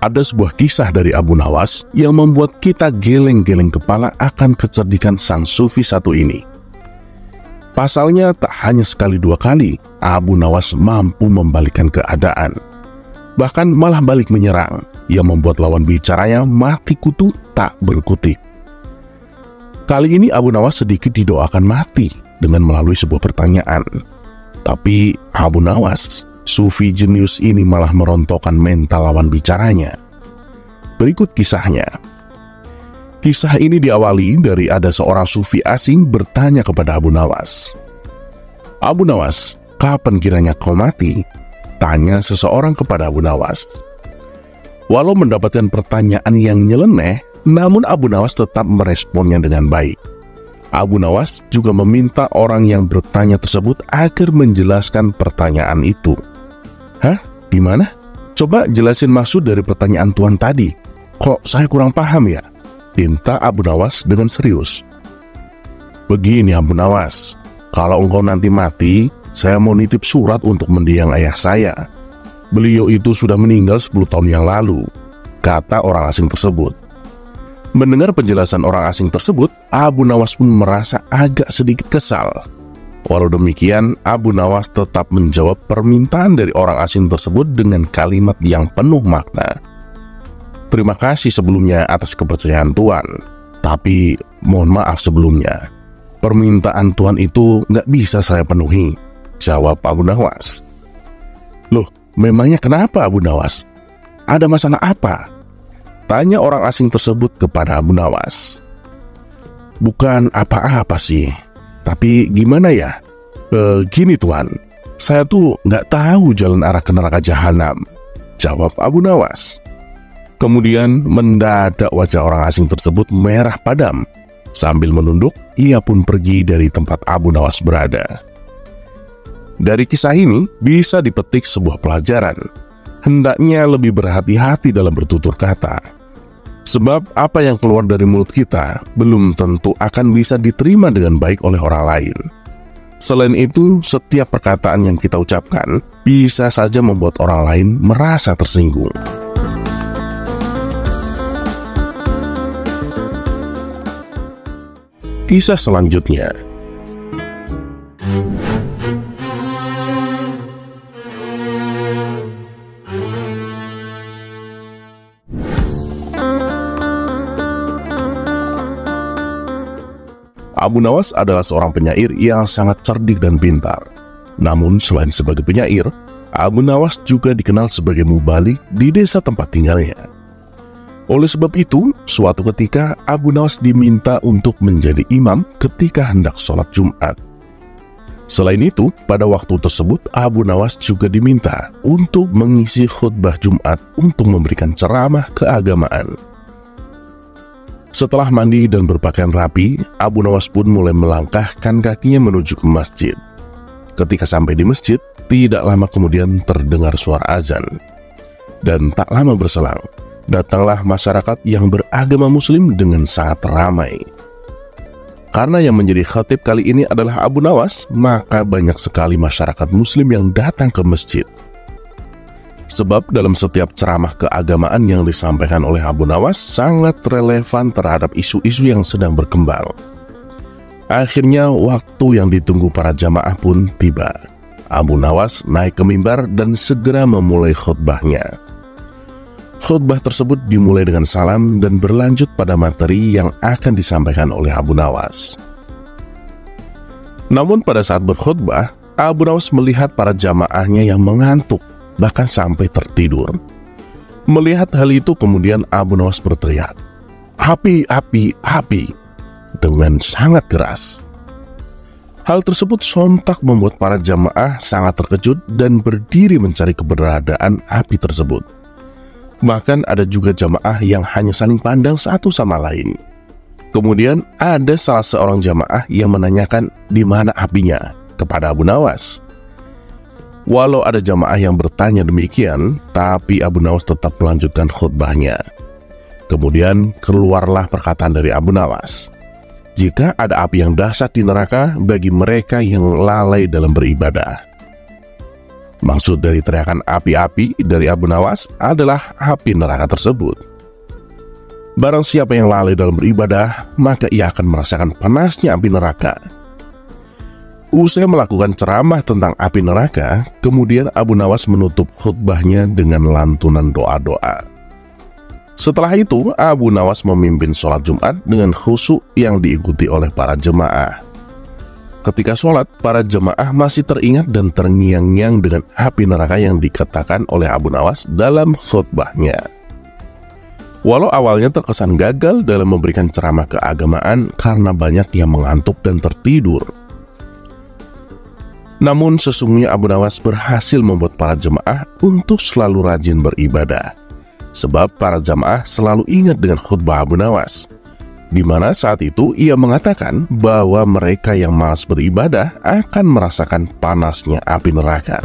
Ada sebuah kisah dari Abu Nawas yang membuat kita geleng-geleng kepala akan kecerdikan sang sufi satu ini. Pasalnya tak hanya sekali dua kali Abu Nawas mampu membalikkan keadaan, bahkan malah balik menyerang, yang membuat lawan bicaranya mati kutu tak berkutik. Kali ini Abu Nawas sedikit didoakan mati dengan melalui sebuah pertanyaan. Tapi Abu Nawas, sufi jenius ini, malah merontokkan mental lawan bicaranya. Berikut kisahnya. Kisah ini diawali dari ada seorang sufi asing bertanya kepada Abu Nawas. "Abu Nawas, kapan kiranya kau mati?" tanya seseorang kepada Abu Nawas. Walau mendapatkan pertanyaan yang nyeleneh, namun Abu Nawas tetap meresponnya dengan baik. Abu Nawas juga meminta orang yang bertanya tersebut agar menjelaskan pertanyaan itu. "Hah? Gimana? Coba jelasin maksud dari pertanyaan Tuan tadi. Kok saya kurang paham ya?" pinta Abu Nawas dengan serius. "Begini Abu Nawas, kalau engkau nanti mati, saya mau nitip surat untuk mendiang ayah saya. Beliau itu sudah meninggal 10 tahun yang lalu," kata orang asing tersebut. Mendengar penjelasan orang asing tersebut, Abu Nawas pun merasa agak sedikit kesal. Walau demikian, Abu Nawas tetap menjawab permintaan dari orang asing tersebut dengan kalimat yang penuh makna. "Terima kasih sebelumnya atas kepercayaan Tuan, tapi mohon maaf sebelumnya. Permintaan Tuan itu nggak bisa saya penuhi," jawab Abu Nawas. "Loh, memangnya kenapa Abu Nawas? Ada masalah apa?" tanya orang asing tersebut kepada Abu Nawas. "Bukan apa-apa sih, tapi gimana ya? Gini Tuan, saya tuh nggak tahu jalan arah ke neraka jahanam," jawab Abu Nawas. Kemudian mendadak wajah orang asing tersebut merah padam. Sambil menunduk, ia pun pergi dari tempat Abu Nawas berada. Dari kisah ini bisa dipetik sebuah pelajaran. Hendaknya lebih berhati-hati dalam bertutur kata. Sebab apa yang keluar dari mulut kita belum tentu akan bisa diterima dengan baik oleh orang lain. Selain itu, setiap perkataan yang kita ucapkan bisa saja membuat orang lain merasa tersinggung. Kisah selanjutnya. Abu Nawas adalah seorang penyair yang sangat cerdik dan pintar. Namun selain sebagai penyair, Abu Nawas juga dikenal sebagai mubalik di desa tempat tinggalnya. Oleh sebab itu, suatu ketika Abu Nawas diminta untuk menjadi imam ketika hendak sholat Jumat. Selain itu, pada waktu tersebut Abu Nawas juga diminta untuk mengisi khutbah Jumat untuk memberikan ceramah keagamaan. Setelah mandi dan berpakaian rapi, Abu Nawas pun mulai melangkahkan kakinya menuju ke masjid. Ketika sampai di masjid, tidak lama kemudian terdengar suara azan. Dan tak lama berselang, datanglah masyarakat yang beragama Muslim dengan sangat ramai. Karena yang menjadi khatib kali ini adalah Abu Nawas, maka banyak sekali masyarakat Muslim yang datang ke masjid. Sebab dalam setiap ceramah keagamaan yang disampaikan oleh Abu Nawas sangat relevan terhadap isu-isu yang sedang berkembang. Akhirnya waktu yang ditunggu para jamaah pun tiba. Abu Nawas naik ke mimbar dan segera memulai khutbahnya. Khutbah tersebut dimulai dengan salam dan berlanjut pada materi yang akan disampaikan oleh Abu Nawas. Namun pada saat berkhutbah, Abu Nawas melihat para jamaahnya yang mengantuk, bahkan sampai tertidur. Melihat hal itu, kemudian Abu Nawas berteriak, "Api, api, api!" dengan sangat keras. Hal tersebut sontak membuat para jamaah sangat terkejut dan berdiri mencari keberadaan api tersebut. Bahkan ada juga jamaah yang hanya saling pandang satu sama lain. Kemudian ada salah seorang jamaah yang menanyakan di mana apinya kepada Abu Nawas. Walau ada jamaah yang bertanya demikian, tapi Abu Nawas tetap melanjutkan khutbahnya. Kemudian keluarlah perkataan dari Abu Nawas, "Jika ada api yang dahsyat di neraka bagi mereka yang lalai dalam beribadah." Maksud dari teriakan api-api dari Abu Nawas adalah api neraka tersebut. Barang siapa yang lalai dalam beribadah, maka ia akan merasakan panasnya api neraka. Usai melakukan ceramah tentang api neraka, kemudian Abu Nawas menutup khutbahnya dengan lantunan doa-doa. Setelah itu, Abu Nawas memimpin sholat Jumat dengan khusyuk yang diikuti oleh para jemaah. Ketika sholat, para jemaah masih teringat dan terngiang-ngiang dengan api neraka yang dikatakan oleh Abu Nawas dalam khutbahnya. Walau awalnya terkesan gagal dalam memberikan ceramah keagamaan karena banyak yang mengantuk dan tertidur, namun sesungguhnya Abu Nawas berhasil membuat para jemaah untuk selalu rajin beribadah. Sebab para jemaah selalu ingat dengan khutbah Abu Nawas, di mana saat itu ia mengatakan bahwa mereka yang malas beribadah akan merasakan panasnya api neraka.